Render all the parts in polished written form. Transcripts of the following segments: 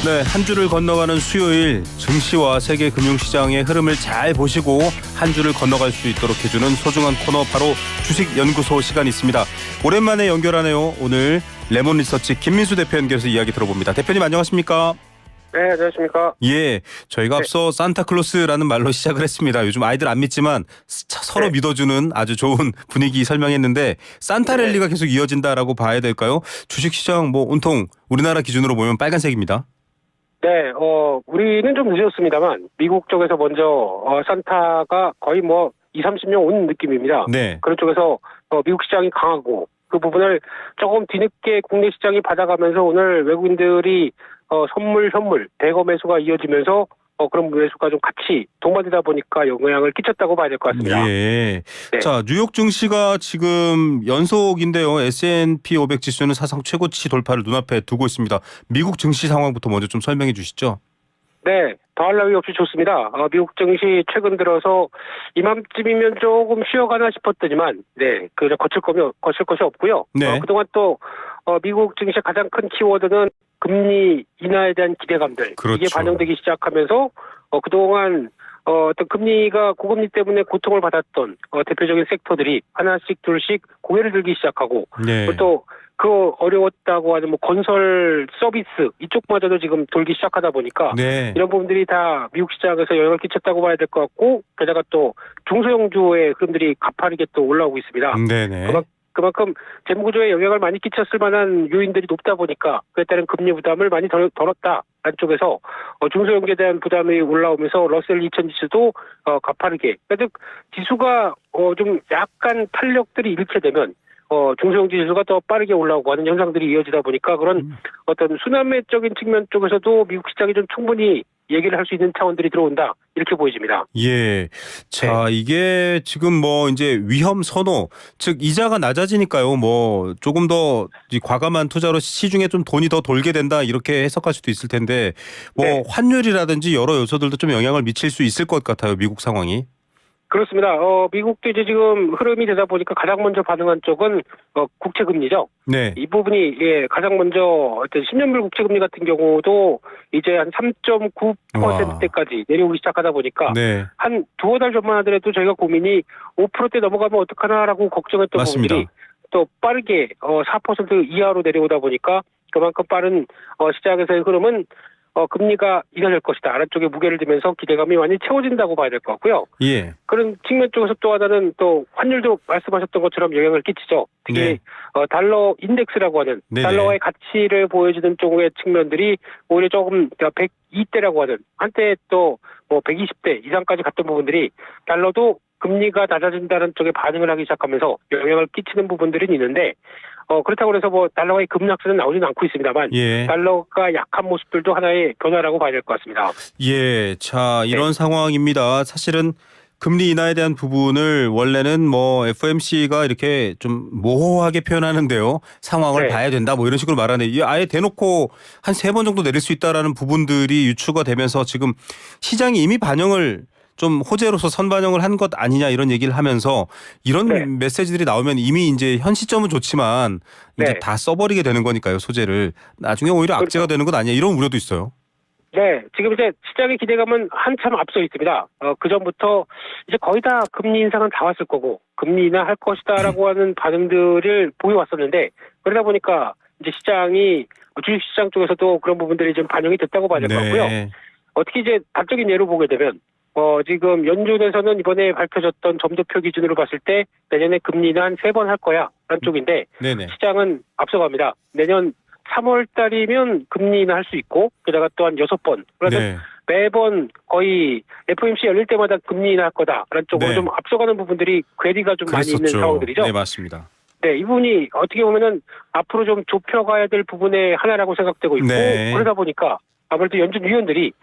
네, 한 주를 건너가는 수요일 증시와 세계 금융시장의 흐름을 잘 보시고 한 주를 건너갈 수 있도록 해주는 소중한 코너 바로 주식연구소 시간이 있습니다. 오랜만에 연결하네요. 오늘 레몬리서치 김민수 대표 연결해서 이야기 들어봅니다. 대표님 안녕하십니까? 네, 안녕하십니까. 예, 저희가 앞서 산타클로스라는 말로 시작을 했습니다. 요즘 아이들 안 믿지만 서로 믿어주는 아주 좋은 분위기 설명했는데 산타랠리가 계속 이어진다라고 봐야 될까요? 주식시장 뭐 온통 우리나라 기준으로 보면 빨간색입니다. 네, 우리는 좀 늦었습니다만 미국 쪽에서 먼저 산타가 거의 뭐 20-30년 온 느낌입니다. 네. 그런 쪽에서 미국 시장이 강하고 그 부분을 조금 뒤늦게 국내 시장이 받아가면서 오늘 외국인들이 선물 대거 매수가 이어지면서 그런 매수가 좀 같이 동반되다 보니까 영향을 끼쳤다고 봐야 될 것 같습니다. 예. 네. 자, 뉴욕 증시가 지금 연속인데요. S&P 500 지수는 사상 최고치 돌파를 눈앞에 두고 있습니다. 미국 증시 상황부터 먼저 좀 설명해 주시죠. 네, 더할 나위 없이 좋습니다. 미국 증시 최근 들어서 이맘쯤이면 조금 쉬어가나 싶었더니만, 네, 거칠 것이 없고요. 네. 그동안 또 미국 증시의 가장 큰 키워드는 금리 인하에 대한 기대감들, 그렇죠. 이게 반영되기 시작하면서 그동안 어떤 금리가 고금리 때문에 고통을 받았던 대표적인 섹터들이 하나씩 둘씩 고개를 들기 시작하고, 네. 또 그 어려웠다고 하는 뭐 건설 서비스 이쪽마저도 지금 돌기 시작하다 보니까 네. 이런 부분들이 다 미국 시장에서 영향을 끼쳤다고 봐야 될 것 같고, 게다가 또 중소형주의 흐름들이 가파르게 또 올라오고 있습니다. 네네. 그만큼 재무구조에 영향을 많이 끼쳤을 만한 요인들이 높다 보니까 그에 따른 금리 부담을 많이 덜었다. 안쪽에서 중소형주에 대한 부담이 올라오면서 러셀 2000 지수도 가파르게, 즉 지수가 좀 약간 탄력들이 잃게 되면 중소형주 지수가 더 빠르게 올라오고 하는 현상들이 이어지다 보니까 그런 어떤 순환매적인 측면 쪽에서도 미국 시장이 좀 충분히 얘기를 할 수 있는 차원들이 들어온다, 이렇게 보여집니다. 예. 자, 이게 지금 뭐 이제 위험 선호, 즉 이자가 낮아지니까요. 뭐 조금 더 과감한 투자로 시중에 좀 돈이 더 돌게 된다, 이렇게 해석할 수도 있을 텐데 뭐 네. 환율이라든지 여러 요소들도 좀 영향을 미칠 수 있을 것 같아요. 미국 상황이. 그렇습니다. 미국도 이제 지금 흐름이 되다 보니까 가장 먼저 반응한 쪽은 국채금리죠. 네. 이 부분이 가장 먼저 어떤 10년물 국채금리 같은 경우도 이제 한 3.9%대까지 내려오기 시작하다 보니까 네. 한 두어 달 전만 하더라도 저희가 고민이 5%대 넘어가면 어떡하나라고 걱정했던 맞습니다. 부분들이 또 빠르게 4% 이하로 내려오다 보니까 그만큼 빠른 시장에서의 흐름은 금리가 인하될 것이다, 아래쪽에 무게를 두면서 기대감이 많이 채워진다고 봐야 될 것 같고요. 예. 그런 측면 쪽에서 또 하나는 또 환율도 말씀하셨던 것처럼 영향을 끼치죠. 특히 네. 달러 인덱스라고 하는 네네. 달러의 가치를 보여주는 쪽의 측면들이 오히려 조금 102대라고 하는, 한때 또 뭐 120대 이상까지 갔던 부분들이 달러도 금리가 낮아진다는 쪽에 반응을 하기 시작하면서 영향을 끼치는 부분들은 있는데, 그렇다고 해서 뭐 달러의 급락세는 나오지는 않고 있습니다만, 예. 달러가 약한 모습들도 하나의 변화라고 봐야 될 것 같습니다. 예. 자, 이런 상황입니다. 사실은 금리 인하에 대한 부분을 원래는 뭐 FOMC가 이렇게 좀 모호하게 표현하는데요. 상황을 네. 봐야 된다, 뭐 이런 식으로 말하는데 이게 아예 대놓고 한 3번 정도 내릴 수 있다라는 부분들이 유추가 되면서 지금 시장이 이미 반영을 좀 호재로서 선반영을 한 것 아니냐, 이런 얘기를 하면서 이런 네. 메시지들이 나오면 이미 이제 현 시점은 좋지만 이제 네. 다 써버리게 되는 거니까요, 소재를. 나중에 오히려 악재가 되는 것 아니냐, 이런 우려도 있어요. 네, 지금 이제 시장의 기대감은 한참 앞서 있습니다. 그 전부터 이제 거의 다 금리 인상은 다 왔을 거고 금리 인하할 것이다라고 하는 반응들을 보여왔었는데, 그러다 보니까 이제 시장이 주식시장 쪽에서도 그런 부분들이 좀 반영이 됐다고 봐야 될 것 같고요. 어떻게 이제 단적인 예로 보게 되면 지금 연준에서는 이번에 밝혀졌던 점도표 기준으로 봤을 때 내년에 금리 인하 한 3번 할 거야 라는 쪽인데, 네네. 시장은 앞서갑니다. 내년 3월 달이면 금리 인하할 수 있고, 게다가 또한 6번. 그래서 네. 매번 거의 FOMC 열릴 때마다 금리 인하할 거다라는 쪽으로 네. 좀 앞서가는 부분들이 괴리가 좀 많이 있는 상황들이죠. 네, 맞습니다. 네, 이 부분이 어떻게 보면은 앞으로 좀 좁혀가야 될 부분의 하나라고 생각되고 있고, 네. 그러다 보니까 아무래도 연준 위원들이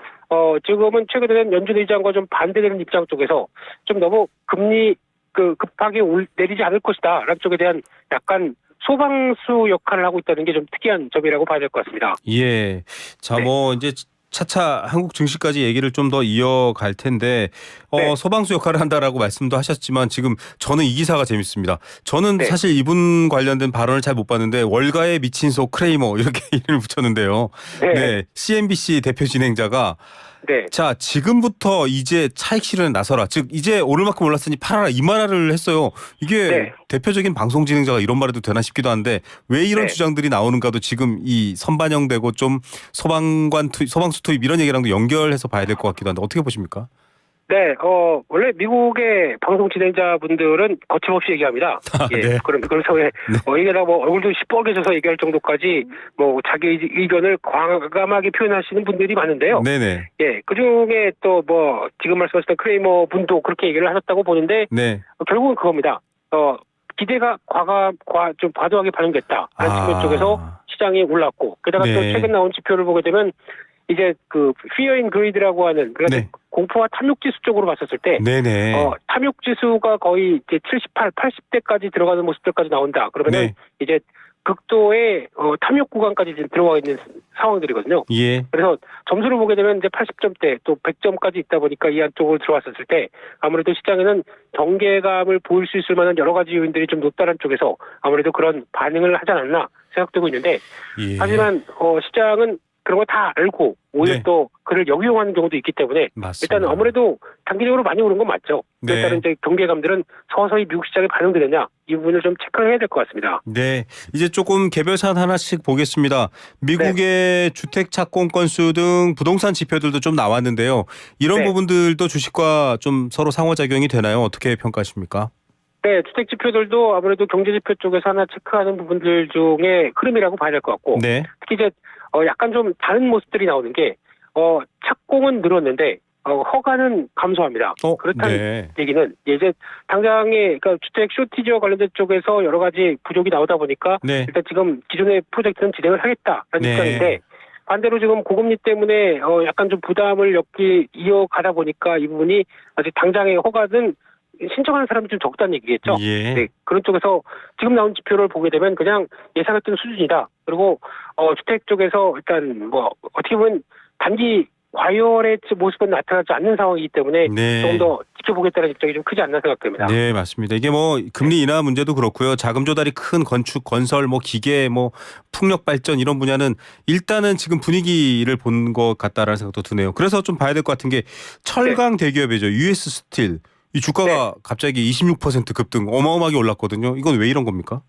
지금은 최근에는 연준 의장과 좀 반대되는 입장 쪽에서 좀 너무 금리 급하게 내리지 않을 것이다라는 쪽에 대한 약간 소방수 역할을 하고 있다는 게 좀 특이한 점이라고 봐야 될 것 같습니다. 예. 자, 네. 뭐 이제 차차 한국 증시까지 얘기를 좀 더 이어갈 텐데 네. 소방수 역할을 한다라고 말씀도 하셨지만 지금 저는 이 기사가 재밌습니다. 저는 네. 사실 이분 관련된 발언을 잘 못 봤는데 월가의 미친 소 크레이머 이렇게 이름을 붙였는데요. 네. 네, CNBC 대표 진행자가 네. 자 지금부터 이제 차익 실현에 나서라. 즉 이제 오를 만큼 올랐으니 팔아라 이 말을 했어요. 이게 네. 대표적인 방송 진행자가 이런 말해도 되나 싶기도 한데 왜 이런 네. 주장들이 나오는가도 지금 이 선반영되고 좀 소방수 투입 이런 얘기랑도 연결해서 봐야 될 것 같기도 한데 어떻게 보십니까? 네, 원래 미국의 방송 진행자분들은 거침없이 얘기합니다. 예, 네. 그래서 왜, 얘기하다 뭐 얼굴도 시뻘개져서 얘기할 정도까지 뭐 자기 의견을 과감하게 표현하시는 분들이 많은데요. 네네. 예, 그 중에 또 뭐, 지금 말씀하셨던 크레이머 분도 그렇게 얘기를 하셨다고 보는데, 네. 결국은 그겁니다. 기대가 좀 과도하게 반영됐다. 라는 측면 쪽에서 시장이 올랐고, 게다가 네. 또 최근 나온 지표를 보게 되면, 이제 그 fear and greed라고 하는 그러니까 네. 공포와 탐욕 지수 쪽으로 봤었을 때 네네. 탐욕 지수가 거의 이제 78, 80대까지 들어가는 모습들까지 나온다. 그러면은 네. 이제 극도의 탐욕 구간까지 지금 들어가 있는 상황들이거든요. 예. 그래서 점수를 보게 되면 이제 80점대 또 100점까지 있다 보니까 이 안쪽으로 들어왔었을 때 아무래도 시장에는 경계감을 보일 수 있을 만한 여러 가지 요인들이 좀 높다는 쪽에서 아무래도 그런 반응을 하지 않았나 생각되고 있는데 예. 하지만 시장은 그런 거 다 알고 오히려 네. 또 그를 역이용하는 경우도 있기 때문에 맞습니다. 일단 아무래도 단기적으로 많이 오른 건 맞죠. 네. 일단은 이제 경계감들은 서서히 미국 시장에 반영되느냐 이 부분을 좀 체크를 해야 될 것 같습니다. 네, 이제 조금 개별 사안 하나씩 보겠습니다. 미국의 주택 착공 건수 등 부동산 지표들도 좀 나왔는데요. 이런 네. 부분들도 주식과 좀 서로 상호작용이 되나요? 어떻게 평가하십니까? 네, 주택 지표들도 아무래도 경제 지표 쪽에서 하나 체크하는 부분들 중에 흐름이라고 봐야 될 것 같고 네, 특히 이제 약간 좀 다른 모습들이 나오는 게 착공은 늘었는데 허가는 감소합니다. 그렇다는 네, 얘기는 이제 당장에 그러니까 주택 쇼티지와 관련된 쪽에서 여러 가지 부족이 나오다 보니까 네, 일단 지금 기존의 프로젝트는 진행을 하겠다라는 네. 입장인데 반대로 지금 고금리 때문에 약간 좀 부담을 이어가다 보니까 이 부분이 아직 당장의 허가는 신청하는 사람이 좀 적다는 얘기겠죠. 예, 네, 그런 쪽에서 지금 나온 지표를 보게 되면 그냥 예상했던 수준이다. 그리고 주택 쪽에서 일단 뭐 어떻게 보면 단기 과열의 모습은 나타나지 않는 상황이기 때문에 네. 조금 더 지켜보겠다는 입장이 좀 크지 않나 생각됩니다. 네, 맞습니다. 이게 뭐 금리 인하 문제도 그렇고요. 자금 조달이 큰 건축, 건설, 뭐 기계, 뭐 풍력 발전 이런 분야는 일단은 지금 분위기를 본 것 같다라는 생각도 드네요. 그래서 좀 봐야 될 것 같은 게 철강 대기업이죠. US 스틸. 이 주가가 갑자기 26% 급등 어마어마하게 올랐거든요. 이건 왜 이런 겁니까?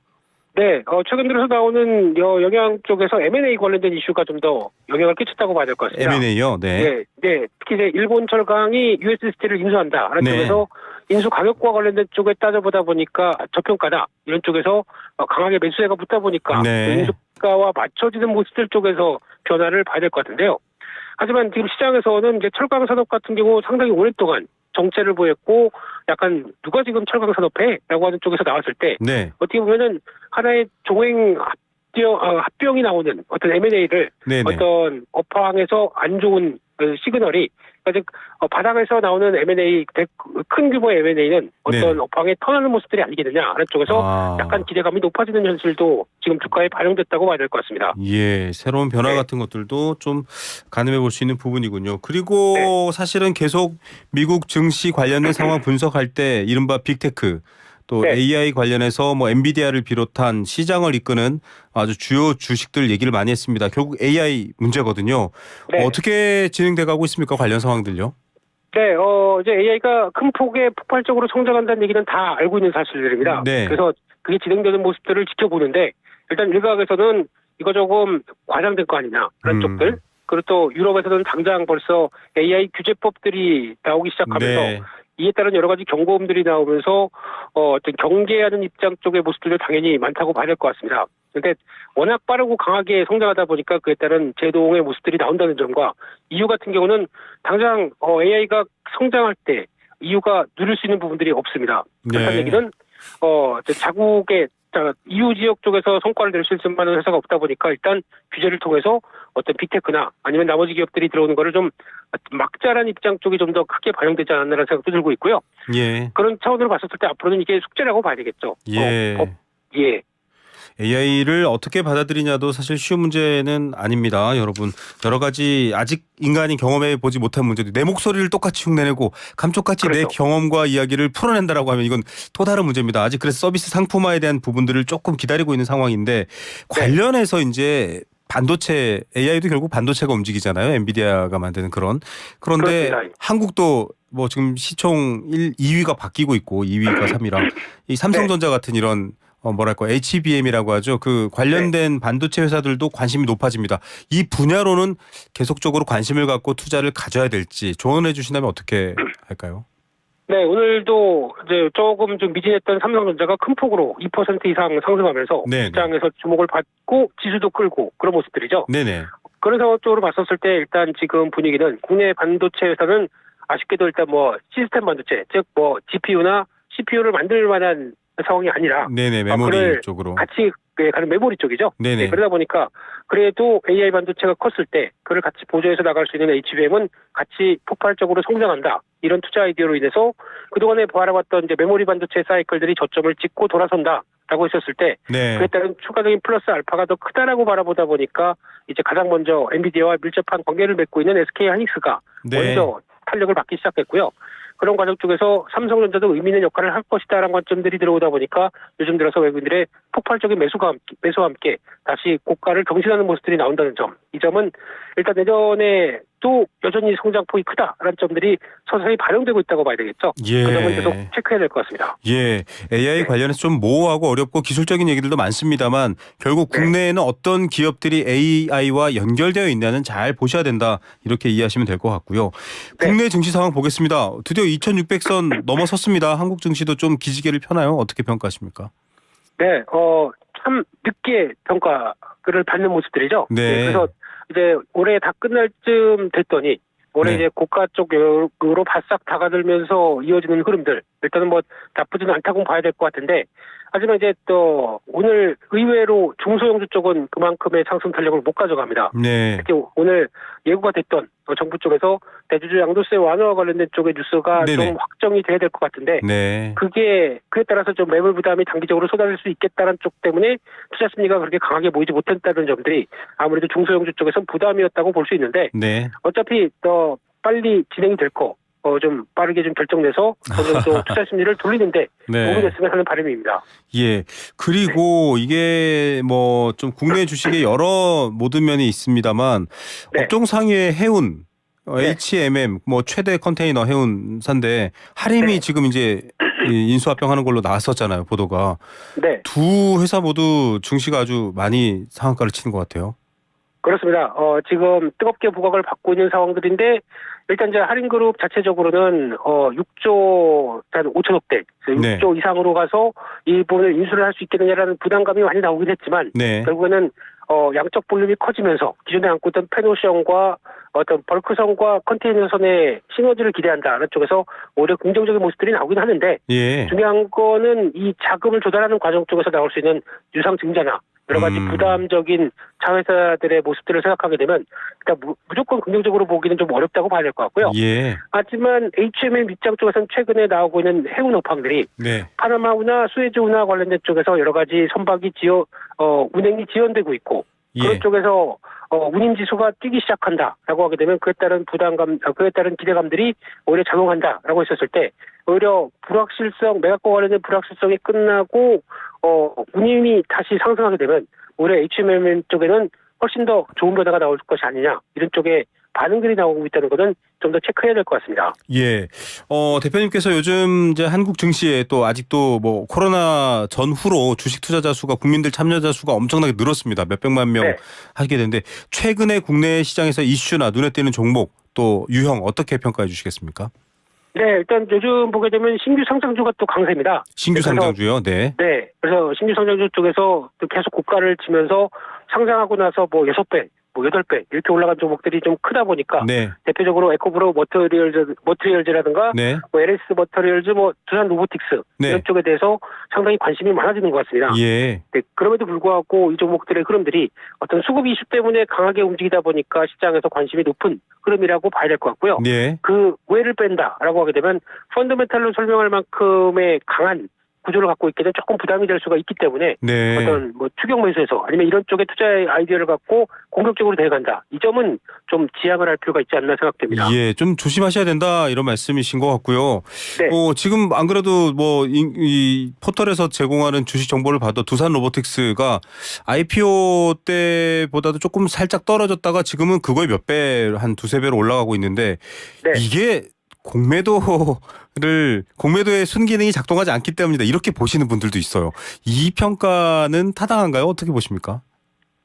네, 최근 들어서 나오는 영향 쪽에서 M&A 관련된 이슈가 좀 더 영향을 끼쳤다고 봐야 될 것 같습니다. M&A요? 네. 네. 특히 이제 일본 철강이 US 스틸을 인수한다라는 네. 쪽에서 인수 가격과 관련된 쪽에 따져보다 보니까 저평가다 이런 쪽에서 강하게 매수세가 붙다 보니까 네. 인수가와 맞춰지는 모습들 쪽에서 변화를 봐야 될 것 같은데요. 하지만 지금 시장에서는 이제 철강 산업 같은 경우 상당히 오랫동안 정체를 보였고 약간 누가 지금 철강 산업해라고 하는 쪽에서 나왔을 때 네. 어떻게 보면은 하나의 종횡 합병이 나오는 어떤 M&A를 네네. 어떤 업황에서 안 좋은 시그널이 그러니까 바닥에서 나오는 M&A 큰 규모의 M&A는 어떤 네네. 업황에 턴하는 모습들이 아니겠느냐라는 쪽에서 약간 기대감이 높아지는 현실도 지금 주가에 반영됐다고 봐야 될 것 같습니다. 예, 새로운 변화 네. 같은 것들도 좀 가늠해 볼 수 있는 부분이군요. 그리고 사실은 계속 미국 증시 관련된 상황 분석할 때 이른바 빅테크 또 네. AI 관련해서 뭐 엔비디아를 비롯한 시장을 이끄는 아주 주요 주식들 얘기를 많이 했습니다. 결국 AI 문제거든요. 네. 어떻게 진행돼 가고 있습니까? 관련 상황들요? 네, 이제 AI가 큰 폭의 폭발적으로 성장한다는 얘기는 다 알고 있는 사실들입니다. 네. 그래서 그게 진행되는 모습들을 지켜보는데 일단 일각에서는 이거 조금 과장된 거 아니냐라는 쪽들. 그리고 또 유럽에서는 당장 벌써 AI 규제법들이 나오기 시작하면서 네. 이에 따른 여러 가지 경고음들이 나오면서 어떤 경계하는 입장 쪽의 모습들도 당연히 많다고 봐야 될 것 같습니다. 그런데 워낙 빠르고 강하게 성장하다 보니까 그에 따른 제동의 모습들이 나온다는 점과 EU 같은 경우는 당장 AI가 성장할 때 EU가 누릴 수 있는 부분들이 없습니다. 그렇다는 네. 얘기는 자국의 EU 지역 쪽에서 성과를 낼 수 있을 만한 회사가 없다 보니까 일단 규제를 통해서 어떤 빅테크나 아니면 나머지 기업들이 들어오는 거를 좀 막자란 입장 쪽이 좀 더 크게 반영되지 않았나라는 생각도 들고 있고요. 예. 그런 차원으로 봤었을 때 앞으로는 이게 숙제라고 봐야 되겠죠. 예. 예. AI를 어떻게 받아들이냐도 사실 쉬운 문제는 아닙니다. 여러분 여러 가지 아직 인간이 경험해 보지 못한 문제도 내 목소리를 똑같이 흉내내고 감쪽같이 내 그렇죠. 경험과 이야기를 풀어낸다라고 하면 이건 또 다른 문제입니다. 아직 그래서 서비스 상품화에 대한 부분들을 조금 기다리고 있는 상황인데 관련해서 이제 반도체 AI도 결국 반도체가 움직이잖아요. 엔비디아가 만드는 그런데 그렇습니다. 한국도 뭐 지금 시총 2위가 바뀌고 있고 2위가 3위랑 이 삼성전자 같은 이런 뭐랄까 HBM이라고 하죠. 그 관련된 반도체 회사들도 관심이 높아집니다. 이 분야로는 계속적으로 관심을 갖고 투자를 가져야 될지 조언해 주신다면 어떻게 할까요? 네, 오늘도 이제 조금 좀 미진했던 삼성전자가 큰 폭으로 2% 이상 상승하면서 네네. 시장에서 주목을 받고 지수도 끌고 그런 모습들이죠. 네네. 그런 상황적으로 봤었을 때 일단 지금 분위기는 국내 반도체 회사는 아쉽게도 일단 뭐 시스템 반도체, 즉 뭐 GPU나 CPU를 만들 만한 상황이 아니라 네네. 메모리 그걸 쪽으로. 같이 가는 메모리 쪽이죠. 네네. 네, 그러다 보니까 그래도 AI 반도체가 컸을 때 그걸 같이 보조해서 나갈 수 있는 HBM은 같이 폭발적으로 성장한다. 이런 투자 아이디어로 인해서 그동안에 바라봤던 이제 메모리 반도체 사이클들이 저점을 찍고 돌아선다라고 했었을 때 네. 그에 따른 추가적인 플러스 알파가 더 크다라고 바라보다 보니까 이제 가장 먼저 엔비디아와 밀접한 관계를 맺고 있는 SK 하이닉스가 네. 먼저 탄력을 받기 시작했고요. 그런 과정 쪽에서 삼성전자도 의미 있는 역할을 할 것이다라는 관점들이 들어오다 보니까 요즘 들어서 외국인들의 폭발적인 매수와 함께 다시 고가를 경신하는 모습들이 나온다는 점. 이 점은 일단 내년에 또 여전히 성장폭이 크다라는 점들이 서서히 반영되고 있다고 봐야 되겠죠. 예. 그 점은 계속 체크해야 될 것 같습니다. 예, AI 관련해서 좀 모호하고 어렵고 기술적인 얘기들도 많습니다만 결국 국내에는 어떤 기업들이 AI와 연결되어 있냐는 잘 보셔야 된다 이렇게 이해하시면 될 것 같고요. 국내 증시 상황 보겠습니다. 드디어 2,600선 넘어섰습니다. 한국 증시도 좀 기지개를 펴나요? 어떻게 평가하십니까? 네, 참 늦게 평가를 받는 모습들이죠. 네. 그래서 이제 올해 다 끝날 쯤 됐더니 올해 네. 이제 고가 쪽으로 바싹 다가들면서 이어지는 흐름들 일단은 뭐 나쁘지는 않다고 봐야 될 것 같은데 하지만 이제 또 오늘 의외로 중소형주 쪽은 그만큼의 상승 탄력을 못 가져갑니다. 네. 특히 오늘 예고가 됐던 정부 쪽에서 대주주 양도세 완화와 관련된 쪽의 뉴스가 네네. 좀 확정이 돼야 될 것 같은데 네. 그에 따라서 좀 매물 부담이 단기적으로 쏟아질 수 있겠다는 쪽 때문에 투자 심리가 그렇게 강하게 보이지 못했다는 점들이 아무래도 중소형주 쪽에서는 부담이었다고 볼 수 있는데 네. 어차피 더 빨리 진행이 될 거 좀 빠르게 좀 결정내서 어느 정도 투자 심리를 돌리는데 도움이 네. 됐으면 하는 바람입니다. 예. 그리고 이게 뭐 좀 국내 주식에 여러 모든 면이 있습니다만 네. 업종 상위의 해운 네. HMM 뭐 최대 컨테이너 해운사인데 하림이 네. 지금 이제 인수합병하는 걸로 나왔었잖아요. 보도가. 네. 두 회사 모두 증시가 아주 많이 상한가를 치는 것 같아요. 그렇습니다. 지금 뜨겁게 부각을 받고 있는 상황들인데 일단 이제 할인그룹 자체적으로는 6조 한 5천억대, 6조 이상으로 가서 이 부분을 인수를 할 수 있겠느냐라는 부담감이 많이 나오긴 했지만 네. 결국에는 양적 볼륨이 커지면서 기존에 안고 있던 페노션과 어떤 벌크선과 컨테이너선의 시너지를 기대한다는 쪽에서 오히려 긍정적인 모습들이 나오긴 하는데 예. 중요한 거는 이 자금을 조달하는 과정 쪽에서 나올 수 있는 유상증자나 여러 가지 부담적인 자회사들의 모습들을 생각하게 되면 일단 무조건 긍정적으로 보기는 좀 어렵다고 봐야 될 것 같고요. 예. 하지만 HMM 밑장 쪽에서는 최근에 나오고 있는 해운 업황들이 네. 파나마운화 수에즈운화 관련된 쪽에서 여러 가지 선박이 운행이 지연되고 있고 그런 예. 쪽에서 운임 지수가 뛰기 시작한다라고 하게 되면 그에 따른 그에 따른 기대감들이 오히려 작용한다라고 했었을 때 오히려 매각과 관련된 불확실성이 끝나고 운임이 다시 상승하게 되면 오히려 HMM 쪽에는 훨씬 더 좋은 변화가 나올 것이 아니냐 이런 쪽에 반응들이 나오고 있다는 것은 좀 더 체크해야 될 것 같습니다. 예. 대표님께서 요즘 이제 한국 증시에 또 아직도 뭐 코로나 전후로 주식 투자자 수가 국민들 참여자 수가 엄청나게 늘었습니다. 몇백만 명 네. 하게 되는데 최근에 국내 시장에서 이슈나 눈에 띄는 종목 또 유형 어떻게 평가해 주시겠습니까? 네, 일단 요즘 보게 되면 신규 상장주가 또 강세입니다. 신규 상장주요. 네. 네, 그래서 신규 상장주 쪽에서 또 계속 고가를 치면서 상장하고 나서 뭐 6배, 뭐 8배 이렇게 올라간 종목들이 좀 크다 보니까 네. 대표적으로 에코브로 머티리얼즈라든가 네. 뭐 LS 머티리얼즈, 뭐 두산 로보틱스 네. 이런 쪽에 대해서 상당히 관심이 많아지는 것 같습니다. 예. 네, 그럼에도 불구하고 이 종목들의 흐름들이 어떤 수급 이슈 때문에 강하게 움직이다 보니까 시장에서 관심이 높은 흐름이라고 봐야 될 것 같고요. 네. 그 외를 뺀다라고 하게 되면 펀더멘탈로 설명할 만큼의 강한 구조를 갖고 있게 되면 조금 부담이 될 수가 있기 때문에 네. 어떤 뭐 추격 매수에서 아니면 이런 쪽에 투자의 아이디어를 갖고 공격적으로 대응한다. 이 점은 좀 지양을 할 필요가 있지 않나 생각됩니다. 예, 좀 조심하셔야 된다 이런 말씀이신 것 같고요. 네. 지금 안 그래도 뭐 이 포털에서 제공하는 주식 정보를 봐도 두산 로보틱스가 IPO 때보다도 조금 살짝 떨어졌다가 지금은 그거의 몇 배, 한 두세 배로 올라가고 있는데 네. 이게 공매도의 순기능이 작동하지 않기 때문이다. 이렇게 보시는 분들도 있어요. 이 평가는 타당한가요? 어떻게 보십니까?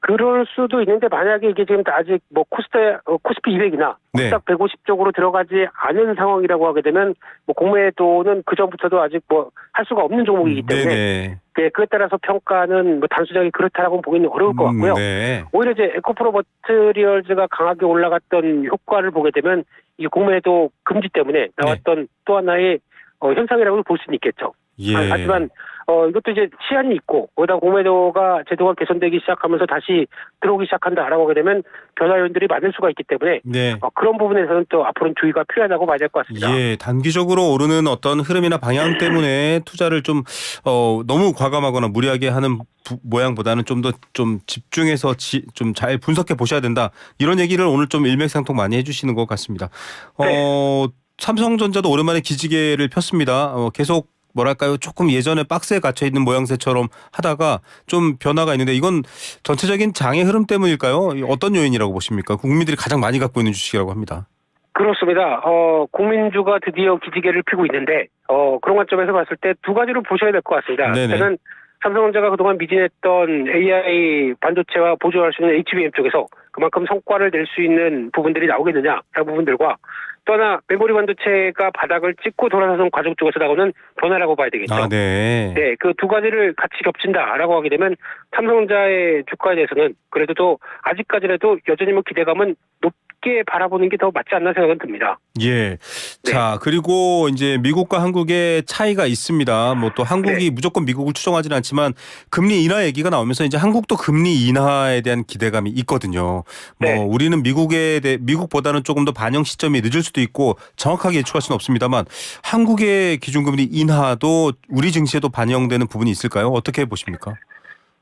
그럴 수도 있는데 만약에 이게 지금 아직 뭐 코스피 200이나 네. 코스닥 150 쪽으로 들어가지 않은 상황이라고 하게 되면 뭐 공매도는 그 전부터도 아직 뭐 할 수가 없는 종목이기 때문에 네네. 네, 그에 따라서 평가는 뭐 단순하게 그렇다라고 보기는 어려울 것 같고요. 네. 오히려 이제 에코프로 머티리얼즈가 강하게 올라갔던 효과를 보게 되면 이 공매도 금지 때문에 나왔던 또 하나의 현상이라고 볼 수는 있겠죠. 예. 하지만 이것도 이제 시한이 있고 거기다 공매도가 제도가 개선되기 시작하면서 다시 들어오기 시작한다라고 하게 되면 변화 요인들이 많을 수가 있기 때문에 네. 그런 부분에서는 또 앞으로는 주의가 필요하다고 봐야 될 것 같습니다. 예, 단기적으로 오르는 어떤 흐름이나 방향 때문에 투자를 좀 너무 과감하거나 무리하게 하는 모양보다는 좀 더 좀 집중해서 좀 잘 분석해 보셔야 된다. 이런 얘기를 오늘 좀 일맥상통 많이 해주시는 것 같습니다. 삼성전자도 오랜만에 기지개를 폈습니다. 계속 뭐랄까요, 조금 예전에 박스에 갇혀 있는 모양새처럼 하다가 좀 변화가 있는데 이건 전체적인 장의 흐름 때문일까요? 어떤 요인이라고 보십니까? 국민들이 가장 많이 갖고 있는 주식이라고 합니다. 그렇습니다. 국민주가 드디어 기지개를 펴고 있는데 그런 관점에서 봤을 때 두 가지로 보셔야 될 것 같습니다. 네네. 일단은 삼성전자가 그동안 미진했던 AI 반도체와 보조할 수 있는 HBM 쪽에서 그만큼 성과를 낼 수 있는 부분들이 나오겠느냐라는 부분들과 또 하나 메모리 반도체가 바닥을 찍고 돌아서는 과정 쪽에서 나오는 변화라고 봐야 되겠죠. 아, 네. 네, 그 두 가지를 같이 겹친다라고 하게 되면 삼성전자의 주가에 대해서는 그래도 또 아직까지라도 여전히 뭐 기대감은 높게 바라보는 게 더 맞지 않나 생각은 듭니다. 예. 자, 그리고 이제 미국과 한국의 차이가 있습니다. 뭐 또 한국이 무조건 미국을 추종하지는 않지만 금리 인하 얘기가 나오면서 이제 한국도 금리 인하에 대한 기대감이 있거든요. 네. 뭐 우리는 미국보다는 조금 더 반영 시점이 늦을 수도 있고 정확하게 예측할 수는 없습니다만 한국의 기준금리 인하도 우리 증시에도 반영되는 부분이 있을까요? 어떻게 보십니까?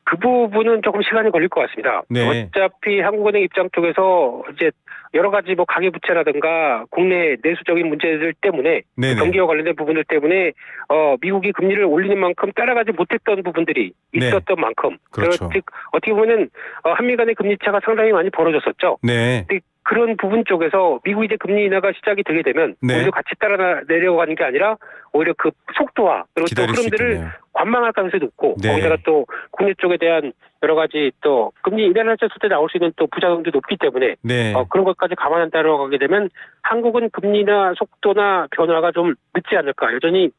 그 부분은 조금 시간이 걸릴 것 같습니다. 네. 어차피 한국은행 입장 쪽에서 이제 여러 가지 뭐 가계부채라든가 국내 내수적인 문제들 때문에 네네. 경기와 관련된 부분들 때문에 미국이 금리를 올리는 만큼 따라가지 못했던 부분들이 네. 있었던 만큼 그렇죠. 즉 어떻게 보면은 한미 간의 금리 차가 상당히 많이 벌어졌었죠. 네. 근데 그런 부분 쪽에서 미국 이제 금리 인하가 시작이 되게 되면 네. 오히려 같이 따라 내려가는 게 아니라 오히려 그 속도와 그리고 또 기다릴 수 흐름들을 있겠네요. 관망할 가능성이 높고 네. 거기다가 또 국내 쪽에 대한 여러 가지 또 금리 인하를 했을 때 나올 수 있는 또 부작용도 높기 때문에 네. 그런 것까지 감안한다고 하게 되면 한국은 금리나 속도나 변화가 좀 늦지 않을까 여전히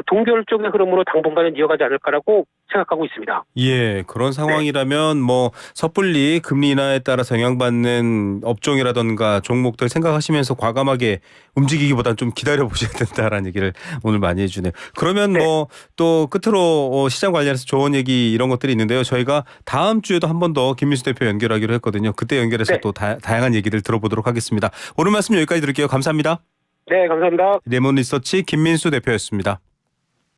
동결 쪽의 흐름으로 당분간은 이어가지 않을까라고 생각하고 있습니다. 예, 그런 상황이라면 뭐 섣불리 금리 인하에 따라서 영향받는 업종이라든가 종목들 생각하시면서 과감하게 움직이기보다는 좀 기다려 보셔야 된다라는 얘기를 오늘 많이 해주네요. 그러면 뭐 또 끝으로 시장 관련해서 좋은 얘기 이런 것들이 있는데요. 저희가 다음 주에도 한 번 더 김민수 대표 연결하기로 했거든요. 그때 연결해서 또 다양한 얘기들 들어보도록 하겠습니다. 오늘 말씀 여기까지 드릴게요. 감사합니다. 네, 감사합니다. 레몬리서치 김민수 대표였습니다.